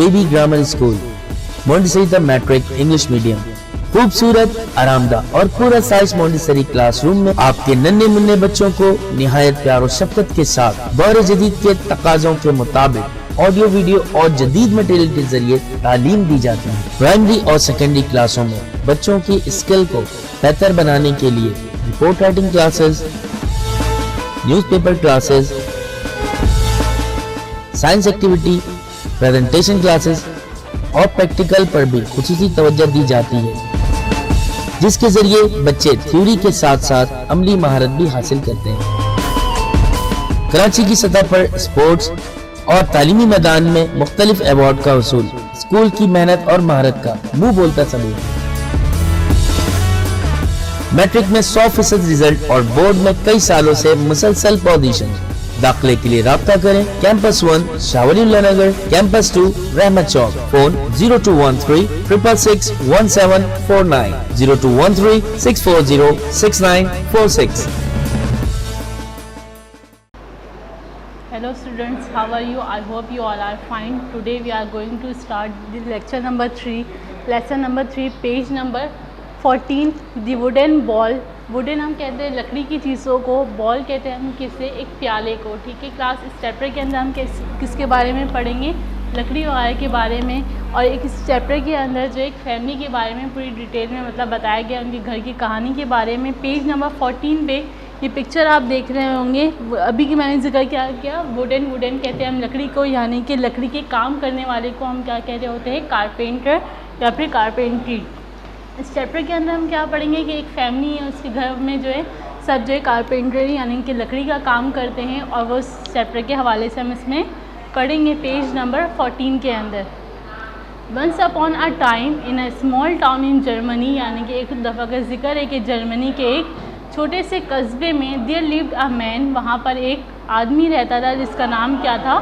शेबी grammar school, Montessori the matric English medium. खूबसूरत, आरामदायक और पूरा साइज मोंटेसरी क्लासरूम में आपके नन्हे मुन्ने बच्चों को निहायत प्यार और शफकत के साथ दौर जदीद के तकाज़ों के मुताबिक ऑडियो, वीडियो और जदीद मटेरियल के जरिए तालीम दी जाती है। प्राइमरी और सेकेंडरी क्लासों में बच्चों की स्किल को बेहतर बनाने के लिए report writing classes, newspaper classes, science activity, presentation classes और प्रैक्टिकल पर भी खुसूसी तवज्जो दी जाती है, जिसके जरिए बच्चे थ्योरी के साथ साथ अमली महारत भी हासिल करते हैं। कराची की सतह पर स्पोर्ट्स और तालीमी मैदान में मुख्तलिफ अवार्ड का वसूल स्कूल की मेहनत और महारत का मुंह बोलता सबूत है। मैट्रिक में 100% रिजल्ट और बोर्ड में कई सालों से मुसलसल पोजीशन। दाखिले के लिए राब्ता करें कैंपस 1 शावलीउल्लाह नगर, कैंपस 2 रहमत चौक। Phone 0213 666 1749, 0213 640 6946। Hello students, how are you? I hope you all are fine. Today we are going to start the lecture number 3, lesson number 3, page number 14, the wooden ball। Wooden हम कहते हैं लकड़ी की चीज़ों को, ball कहते हैं हम किसे, एक प्याले को। ठीक है, क्लास इस चैप्टर के अंदर हम किसके बारे में पढ़ेंगे, लकड़ी वगैरह के बारे में। और एक इस चैप्टर के अंदर जो एक फैमिली के बारे में पूरी डिटेल में मतलब बताया गया, उनके घर की कहानी के बारे में। पेज नंबर 14 पे ये पिक्चर आप देख रहे होंगे, अभी की मैंने जिक्र किया वुडन कहते हैं हम लकड़ी को, यानी कि लकड़ी के काम करने वाले को हम क्या कह रहे होते हैं, कारपेंटर या फिर कारपेंट्री। इस चैप्टर के अंदर हम क्या पढ़ेंगे कि एक फैमिली है, उसके घर में जो है सब जो है कारपेंटरी यानी कि लकड़ी का काम करते हैं, और वो इस चैप्टर के हवाले से हम इसमें पढ़ेंगे पेज नंबर 14 के अंदर। Once upon a time in a small town in Germany, यानी कि एक दफ़ा का जिक्र है कि जर्मनी के एक छोटे से कस्बे में देयर लिव्ड अ मैन, वहाँ पर एक आदमी रहता था जिसका नाम क्या था,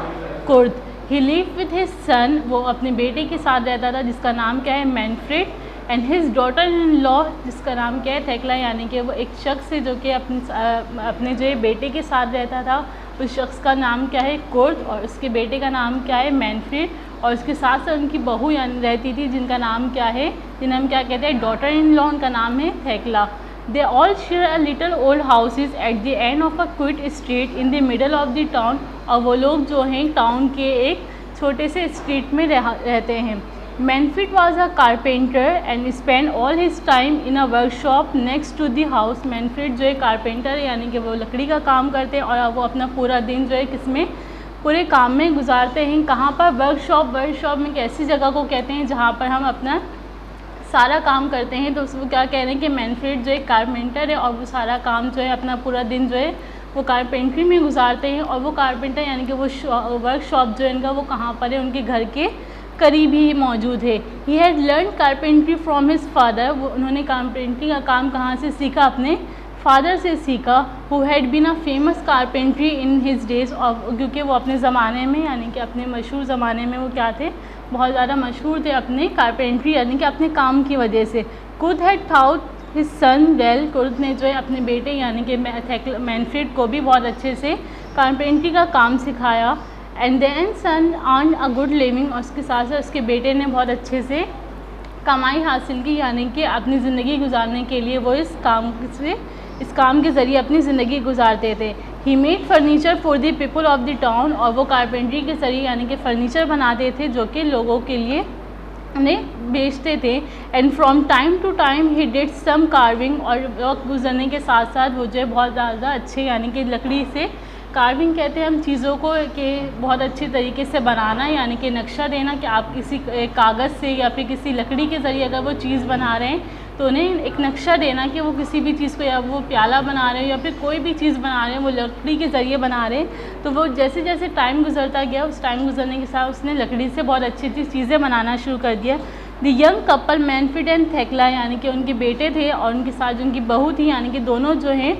Kurd. He lived with his son, वो अपने बेटे के साथ रहता था जिसका नाम क्या है, Manfred. And his daughter in law, जिसका नाम क्या है, थेक्ला, यानी कि वो एक शख्स है जो कि अपने जो है बेटे के साथ रहता था। उस शख्स का नाम क्या है, कुर्द, और उसके बेटे का नाम क्या है, मैनफ्रेड। और उसके साथ साथ उनकी बहू रहती थी जिनका नाम क्या है, जिन्हें हम क्या कहते हैं, डॉटर इन लॉ, उनका नाम है थेक्ला। They all share a little old houses at the end of a quit street in the middle of the town. और वो लोग जो हैं टाउन के एक छोटे से स्ट्रीट में रहते हैं। Manfred was a carpenter and spend all his time in a workshop next to the house. Manfred जो है कारपेंटर यानी कि वो लकड़ी का काम करते हैं, और वो अपना पूरा दिन जो है किसमें, पूरे काम में गुजारते हैं। कहाँ पर, वर्कशॉप में एक ऐसी जगह को कहते हैं जहाँ पर हम अपना सारा काम करते हैं। तो उसको क्या कह रहे हैं कि मैनफ्रेड जो है कारपेंटर है, और वो सारा काम जो है अपना पूरा दिन जो है वो कारपेंट्री में गुजारते हैं। और वो कारपेंटर यानी कि वो वर्कशॉप जो है इनका वो कहाँ पर है, उनके घर के करीब ही मौजूद है। He had learn carpentry from his father, वो उन्होंने कारपेंट्री का काम कहाँ से सीखा, अपने फादर से सीखा। Who had been a famous carpentry in his days, और क्योंकि वो अपने ज़माने में यानी कि अपने मशहूर ज़माने में वो क्या थे, बहुत ज़्यादा मशहूर थे अपने कारपेंट्री यानी कि अपने काम की वजह से। Kurd had thought his son well, Kurd ने जो है अपने बेटे यानी कि मैनफ्रेड को भी बहुत अच्छे से कारपेंट्री का काम सिखाया। And then son earn a good living, और उसके साथ साथ उसके बेटे ने बहुत अच्छे से कमाई हासिल की, यानी कि अपनी ज़िंदगी गुजारने के लिए वो इस काम के ज़रिए अपनी ज़िंदगी गुजारते थे। He made furniture for the people of the town, और वो कारपेंट्री के ज़रिए यानी कि फ़र्नीचर बनाते थे जो कि लोगों के लिए उन्हें बेचते थे। And from time to time he did some carving, और वक्त गुजरने के साथ साथ वो जो है बहुत ज़्यादा अच्छे यानी कि लकड़ी से, कार्विंग कहते हैं हम चीज़ों को के बहुत अच्छी तरीके से बनाना, यानी कि नक्शा देना कि आप किसी कागज़ से या फिर किसी लकड़ी के ज़रिए अगर वो चीज़ बना रहे हैं तो उन्हें एक नक्शा देना कि वो किसी भी चीज़ को, या वो प्याला बना रहे हो या फिर कोई भी चीज़ बना रहे हैं वो लकड़ी के ज़रिए बना रहे हैं। तो वो जैसे जैसे टाइम गुजरता गया, उस टाइम गुजरने के साथ उसने लकड़ी से बहुत अच्छी अच्छी चीज़ें बनाना शुरू कर दिया। The young couple Manfred and थेक्ला, यानी कि उनके बेटे थे और उनके साथ जो उनकी बहू थी, यानी कि दोनों जो हैं,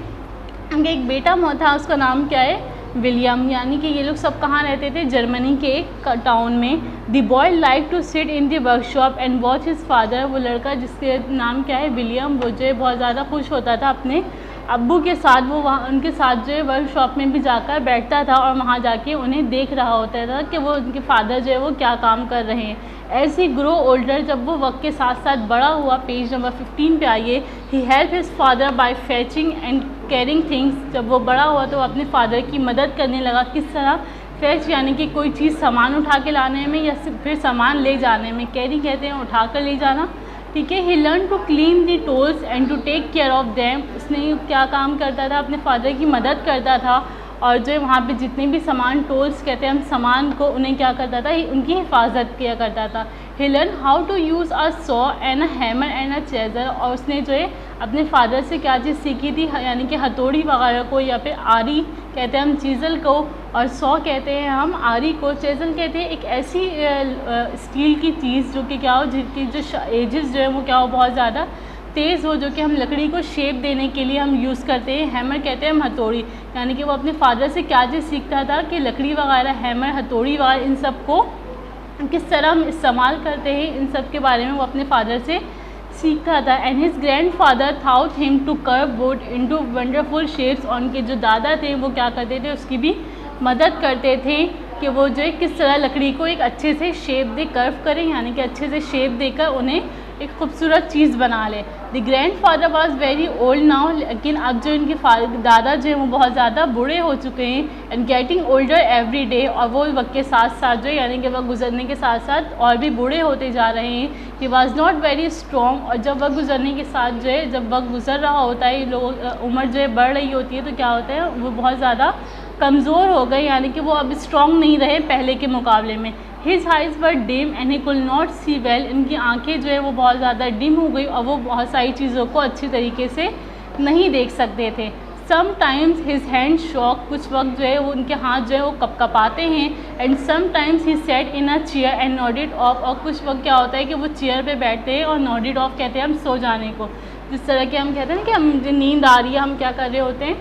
उनका एक बेटा था, उसका नाम क्या है, विलियम। यानी कि ये लोग सब कहाँ रहते थे, जर्मनी के एक टाउन में। The boy like to sit in the workshop and watch his father, वो लड़का जिसके नाम क्या है, विलियम, वो जो है बहुत ज़्यादा खुश होता था अपने अब्बू के साथ वो वहाँ उनके साथ जो है वर्कशॉप में भी जाकर बैठता था और वहाँ जाके उन्हें देख रहा होता था कि वो उनके फादर जो है वो क्या काम कर रहे हैं। एज ही ग्रो ओल्डर, जब वो वक्त के साथ साथ बड़ा हुआ, पेज नंबर 15 पे आइए, he help his father by fetching and carrying things. जब वो बड़ा हुआ तो वो अपने फादर की मदद करने लगा। किस तरह? फेच यानी कि कोई चीज़ सामान उठा के लाने में या फिर सामान ले जाने में। कैरी कहते हैं उठा कर ले जाना, ठीक है। He learn to clean the tools and to take care of them. उसने क्या काम करता था? अपने फादर की मदद करता था और जो वहाँ पे जितने भी सामान, टूल्स कहते हैं हम सामान को, उन्हें क्या करता था? उनकी हिफाजत किया करता था। He learn how to use a saw and a hammer and a chisel. और उसने जो है अपने फादर से क्या चीज़ सीखी थी? यानी कि हथौड़ी वगैरह को, या फिर आरी कहते हैं हम चीज़ल को, और सॉ कहते हैं हम आरी को। चेज़ल कहते हैं एक ऐसी स्टील की चीज़ जो कि क्या हो, जिसकी जो एजेस जो है वो क्या हो, बहुत ज़्यादा तेज़ हो, जो कि हम लकड़ी को शेप देने के लिए हम यूज़ करते हैं। हैमर कहते हैं हम हथौड़ी। यानी कि वो अपने फादर से क्या चीज़ सीखता था कि लकड़ी वगैरह, हैमर, हथौड़ी वगैरह, इन सब को किस तरह हम इस्तेमाल करते हैं, इन सब के बारे में वो अपने फादर से सीखता था। And his grand father thought him to curve wood into wonderful shapes. और उनके जो दादा थे वो क्या करते थे? उसकी भी मदद करते थे कि वो जो है किस तरह लकड़ी को एक अच्छे से शेप दे, कर्व करें, यानी कि अच्छे से शेप देकर उन्हें एक खूबसूरत चीज़ बना ले। The grand father was very old now, लेकिन अब जो इनके दादा जो हैं वो बहुत ज़्यादा बूढ़े हो चुके हैं। And getting older every day, और वो वक्त के साथ साथ जो है, यानी कि वक्त गुजरने के साथ साथ और भी बूढ़े होते जा रहे हैं। He was not very strong, और जब वक्त गुजरने के साथ जो है, जब वक्त गुजर रहा होता है, लोग उम्र जो है बढ़ रही होती है, तो क्या होता है? वो बहुत ज़्यादा कमज़ोर हो गए, यानी कि वो अब स्ट्रॉन्ग नहीं रहे पहले के मुकाबले में। His eyes were dim and he could not see well. इनकी आंखें जो है वो बहुत ज़्यादा डिम हो गई और वो बहुत सारी चीज़ों को अच्छी तरीके से नहीं देख सकते थे। समटाइम्स हिज हैंड शॉक, कुछ वक्त जो है वो उनके हाथ जो है वो कपकपाते हैं। And sometimes he set in a chair and nodded of, और कुछ वक्त क्या होता है कि वो चेयर पे बैठते हैं और नॉडेड ऑफ कहते हैं हम सो जाने को। जिस तरह के हम कहते हैं ना कि हम नींद आ रही है, हम क्या कर रहे होते हैं?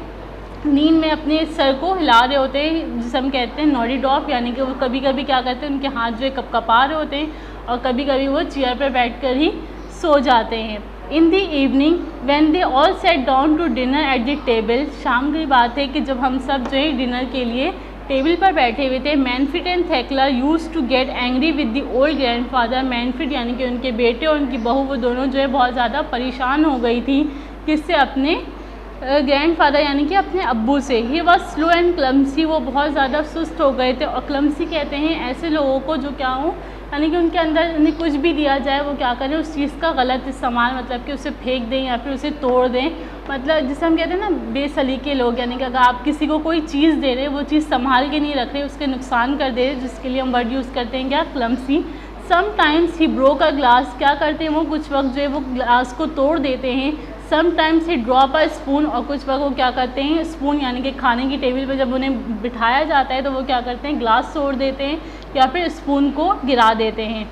नींद में अपने सर को हिला रहे होते हैं, जिसे हम कहते हैं नॉडेड ऑफ। यानी कि वो कभी कभी क्या करते हैं, उनके हाथ जो है कपकपा रहे होते हैं और कभी कभी वो चेयर पर बैठकर ही सो जाते हैं। In the evening when they all sat down to dinner at the table, शाम की बात है कि जब हम सब जो है डिनर के लिए टेबल पर बैठे हुए थे। Manfred and Thekla used to get angry with the old grandfather. Manfred यानी कि उनके बेटे और उनकी बहू, वो दोनों जो है बहुत ज़्यादा परेशान हो गई थी। किससे? अपने ग्रैंडफादर यानी कि अपने अब्बू से। He was slow and clumsy, वो बहुत ज़्यादा सुस्त हो गए थे। और क्लमसी कहते हैं ऐसे लोगों को जो क्या हो, यानी कि उनके अंदर उन्हें कुछ भी दिया जाए वो क्या करें, उस चीज़ का गलत इस्तेमाल, मतलब कि उसे फेंक दें या फिर उसे तोड़ दें। मतलब जिसे हम कहते हैं ना बेसलीके लोग, यानी कि अगर आप किसी को कोई चीज़ दे रहे, वो चीज़ संभाल के नहीं रख रहे, उसके नुकसान कर दे रहे, जिसके लिए हम वर्ड यूज़ करते हैं क्या? Clumsy. Sometimes he broke a glass, क्या करते हैं वो कुछ वक्त जो है वो ग्लास को तोड़ देते हैं। Sometimes he drop a spoon, और कुछ वक्त वो क्या करते हैं? स्पून यानी कि खाने की टेबल पर जब उन्हें बिठाया जाता है तो वो क्या करते हैं? ग्लास तोड़ देते हैं या फिर स्पून को गिरा देते हैं।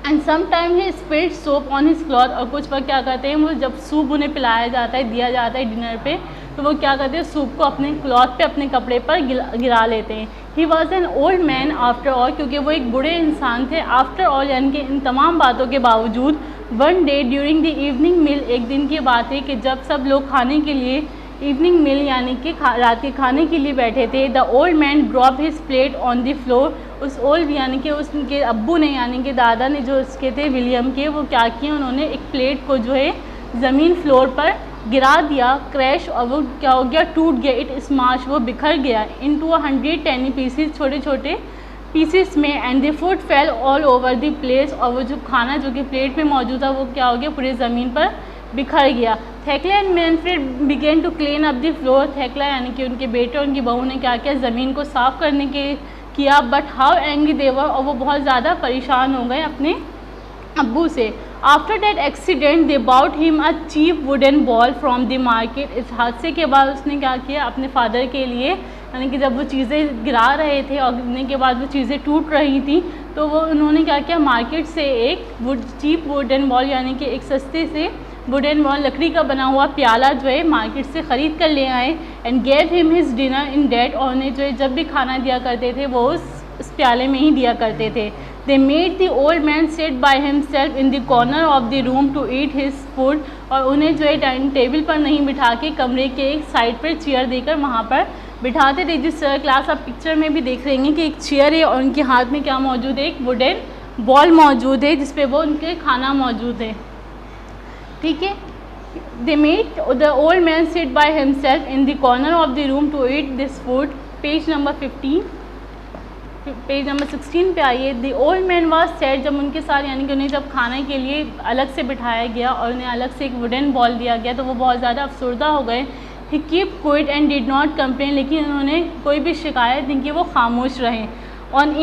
And sometime he spilled soap on his cloth, और कुछ वक्त क्या करते हैं वो जब सूप उन्हें पिलाया जाता है, दिया जाता है डिनर पे, तो वो क्या करते हैं? सूप को अपने क्लॉथ पे, अपने कपड़े पर गिरा लेते हैं। He was an old man after all, क्योंकि वो एक बूढ़े इंसान थे। आफ्टर ऑल यानी कि इन तमाम बातों के बावजूद। One day during the evening meal, एक दिन की बात है कि जब सब लोग खाने के लिए, इवनिंग मील यानी कि रात के खाने के लिए बैठे थे। The old man drop his plate on the floor, उस ओल्ड यानी कि उसके अब्बू ने, यानी कि दादा ने, जो उसके थे विलियम के, वो क्या किए? उन्होंने एक प्लेट को जो है ज़मीन फ्लोर पर गिरा दिया, क्रैश, और वो क्या हो गया? टूट गया। इट स्मैश, वो बिखर गया। इनटू 100 टेनी पीसीज, छोटे छोटे पीसेस में। And the food fail all over the place, और वो जो खाना जो कि प्लेट में मौजूद था वो क्या हो गया? पूरी ज़मीन पर बिखर गया। Thekla and Manfred began to clean up the floor, Thekla यानी कि उनके बेटे और उनकी बहू ने क्या किया? ज़मीन को साफ़ करने के किया। बट हाउ एंग्री दे वर, और वो बहुत ज़्यादा परेशान हो गए अपने अब्बू से। After that accident they bought him a cheap wooden bowl from the market, इस हादसे के बाद उसने क्या किया? अपने फादर के लिए, यानी कि जब वो चीज़ें गिरा रहे थे और गिरने के बाद वो चीज़ें टूट रही थी, तो वो उन्होंने क्या किया? मार्केट से एक चीप वुडन बॉल यानी कि एक सस्ते से वुडन बॉल, लकड़ी का बना हुआ प्याला जो है मार्केट से ख़रीद कर ले आए। And gave him his dinner in that, और उन्हें जो है जब भी खाना दिया करते थे वो उस प्याले में ही दिया करते थे। They made the old man sit by himself in the corner of the room to eat his food, और उन्हें जो है डाइनिंग टेबल पर नहीं बिठा के कमरे के एक साइड पर चेयर देकर वहाँ पर बिठाते थे। जिस क्लास आप पिक्चर में भी देख रहे हैं कि एक चेयर है और उनके हाथ में क्या मौजूद है, एक वुडन बॉल मौजूद है जिसपे वो उनके खाना मौजूद है। ठीक है, they made the old man sit by himself in the corner of the room to eat this food. Page number 16 पे आइए। The old man was set, जब उनके साथ यानी कि उन्हें जब खाने के लिए अलग से बिठाया गया और उन्हें अलग से एक वुडन बॉल दिया गया तो वो बहुत ज़्यादा अफसरदा हो गए। He keep quiet and did not complain, लेकिन उन्होंने कोई भी शिकायत नहीं की, वो खामोश रहे। One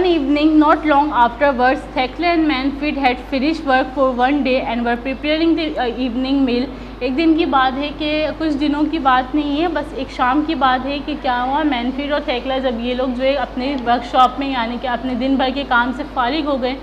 evening not long afterwards Thekla and Manfried had finished work for one day and were preparing the evening meal. एक दिन की बात है कि कुछ दिनों की बात नहीं है, बस एक शाम की बात है कि क्या हुआ, मैनफ्रीड और थेकला जब ये लोग जो है अपने वर्कशॉप में यानी कि अपने दिन भर के काम से फारिग हो गए,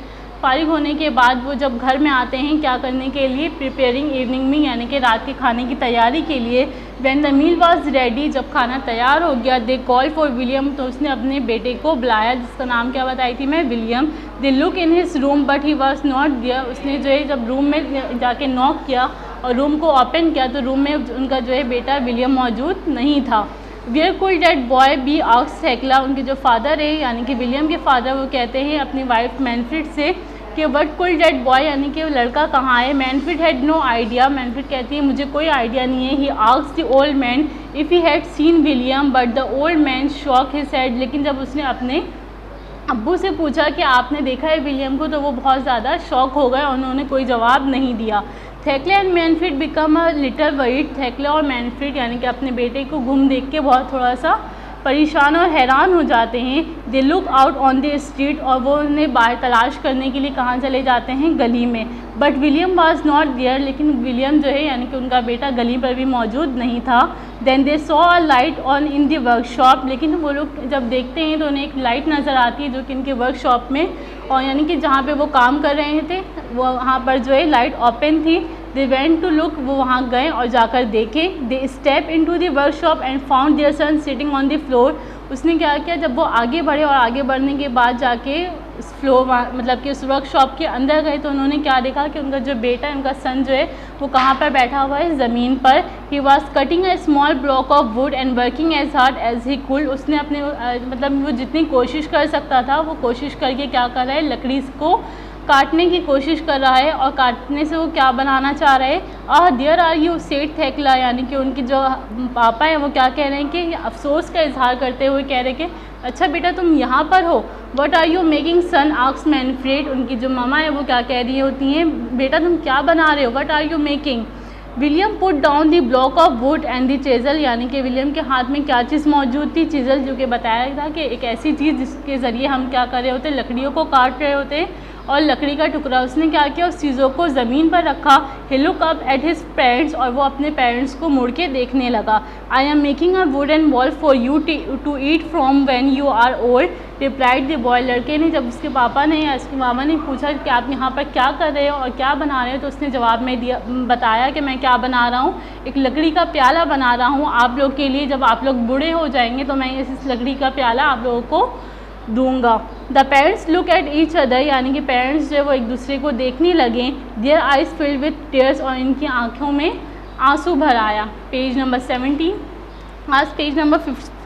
फारिग होने के बाद वो जब घर में आते हैं क्या करने के लिए, प्रिपेयरिंग इवनिंग मील यानी कि रात के खाने की तैयारी के लिए। When the meal was ready, जब खाना तैयार हो गया, दे कॉल फॉर विलियम, तो उसने अपने बेटे को बुलाया जिसका नाम क्या बताई थी मैं, William. They look in his room but he was not there, उसने जो है जब रूम में जाके नॉक किया और रूम को ओपन किया तो रूम में उनका जो है बेटा विलियम मौजूद नहीं था। Where could that boy be asked Thekla, उनके जो फादर है यानी कि विलियम के फादर वो कहते हैं अपनी वाइफ मैनफ्रीड से कि व्हाट कुड दैट बॉय यानी कि वो लड़का कहाँ है। मैनफ्रीड हैड नो आइडिया, मैनफ्रीड कहती है मुझे कोई आइडिया नहीं है। He asked the old man if he had seen William but the old man shock his head, लेकिन जब उसने अपने अब्बू से पूछा कि आपने देखा है विलियम को तो वो बहुत ज़्यादा शॉक हो गए, उन्होंने कोई जवाब नहीं दिया। Thekla and Manfried become a little worried, Thekla और मैनफ्रीड यानी कि अपने बेटे को गुम देख के बहुत थोड़ा सा परेशान और हैरान हो जाते हैं। They look out on the street, और वो उन्हें बाहर तलाश करने के लिए कहाँ चले जाते हैं, गली में। But William was not there, लेकिन विलियम जो है यानी कि उनका बेटा गली पर भी मौजूद नहीं था। Then they saw a light on in the workshop, लेकिन वो लोग जब देखते हैं तो उन्हें एक लाइट नज़र आती है जो कि इनके वर्कशॉप में, और यानी कि जहाँ पे वो काम कर रहे थे वो वहाँ पर जो है लाइट ओपन थी। दे वेंट टू लुक, वो वहाँ गए और जाकर देखे। They step into the workshop and found their son sitting on the floor. उसने क्या किया, जब वो आगे बढ़े और आगे बढ़ने के बाद जाके उस फ्लोर मतलब कि उस वर्कशॉप के अंदर गए तो उन्होंने क्या देखा कि उनका जो बेटा है, उनका सन जो है वो कहाँ पर बैठा हुआ है, ज़मीन पर। He was cutting a small block of wood and working as hard as he could. उसने अपने मतलब वो जितनी कोशिश कर सकता था वो कोशिश करके क्या कर रहा है, लकड़ी को काटने की कोशिश कर रहा है, और काटने से वो क्या बनाना चाह रहे हैं, देयर आर यू सेड थेकला, यानी कि उनकी जो पापा हैं वो क्या कह रहे हैं कि अफसोस का इजहार करते हुए कह रहे हैं कि अच्छा बेटा तुम यहाँ पर हो। What are you making son asks Manfried, उनकी जो मामा है वो क्या कह रही होती हैं, बेटा तुम क्या बना रहे हो, what are you making. William put down the block of wood and the chisel, यानी कि विलियम के हाथ में क्या चीज़ मौजूद थी, चीजल, जो कि बताया था कि एक ऐसी चीज़ जिसके ज़रिए हम क्या कर रहे होते, लकड़ियों को काट रहे होते, और लकड़ी का टुकड़ा उसने क्या किया, उस चीज़ों को ज़मीन पर रखा। He look up at his parents, और वो अपने पेरेंट्स को मुड़ के देखने लगा। I am making a wooden bowl for you to eat from when you are old, replied the boy. लड़के ने, जब उसके पापा ने या उसके मामा ने पूछा कि आप यहाँ पर क्या कर रहे हो और क्या बना रहे हो, तो उसने जवाब में दिया, बताया कि मैं क्या बना रहा हूँ, एक लकड़ी का प्याला बना रहा हूँ आप लोग के लिए, जब आप लोग बूढ़े हो जाएंगे तो मैं इस लकड़ी का प्याला आप लोगों को दूंगा। The parents look at each other, यानी कि पेरेंट्स जो वो एक दूसरे को देखने लगे। Their eyes filled with tears, और इनकी आंखों में आंसू भर आया। Page number 17। आज पेज नंबर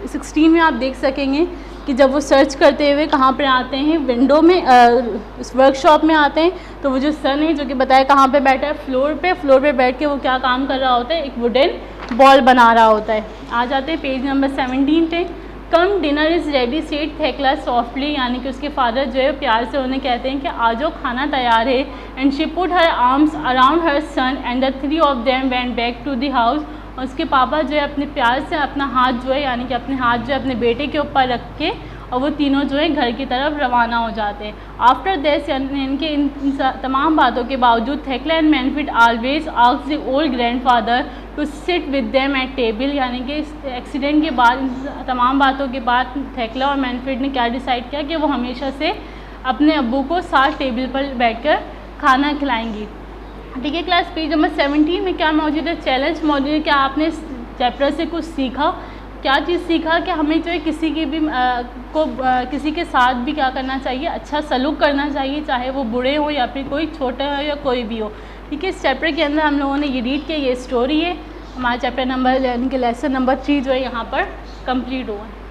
16 में आप देख सकेंगे कि जब वो सर्च करते हुए कहाँ पर आते हैं, विंडो में इस वर्कशॉप में आते हैं, तो वो जो सन है जो कि बताया कहाँ पे बैठा है, फ्लोर पे बैठ के वो क्या काम कर रहा होता है, एक वुडन बॉल बना रहा होता है। आ जाते हैं पेज नंबर 17 पे। Come dinner is ready said Thekla softly, यानी कि उसके फादर जो है प्यार से उन्हें कहते हैं कि आ जाओ खाना तैयार है। And she put her arms around her son and the three of them went back to the house. और उसके पापा जो है अपने प्यार से अपना हाथ जो है यानी कि अपने हाथ जो है अपने बेटे के ऊपर रख के और वो तीनों जो है घर की तरफ रवाना हो जाते हैं। आफ्टर दिस, यानी इनके इन तमाम बातों के बावजूद Thekla and Manfried always ask the old grandfather to sit with them at table, यानी कि इस एक्सीडेंट के बाद, इन तमाम बातों के बाद थेकला और मैनफ्रीड ने क्या डिसाइड किया कि वो हमेशा से अपने अब्बू को साथ टेबल पर बैठकर खाना खिलाएंगी। ठीक है क्लास, पेज नंबर 17 में क्या मौजूद है, चैलेंज मौजूद है। क्या आपने इस चैप्टर से कुछ सीखा, क्या चीज़ सीखा कि हमें जो है किसी की भी किसी के साथ भी क्या करना चाहिए, अच्छा सलूक करना चाहिए, चाहे वो बूढ़े हो या फिर कोई छोटा हो या कोई भी हो। ठीक है, इस चैप्टर के अंदर हम लोगों ने ये रीड किया, ये स्टोरी है। हमारा चैप्टर नंबर यानी कि लेसन नंबर 3 जो है यहाँ पर कंप्लीट हुआ है।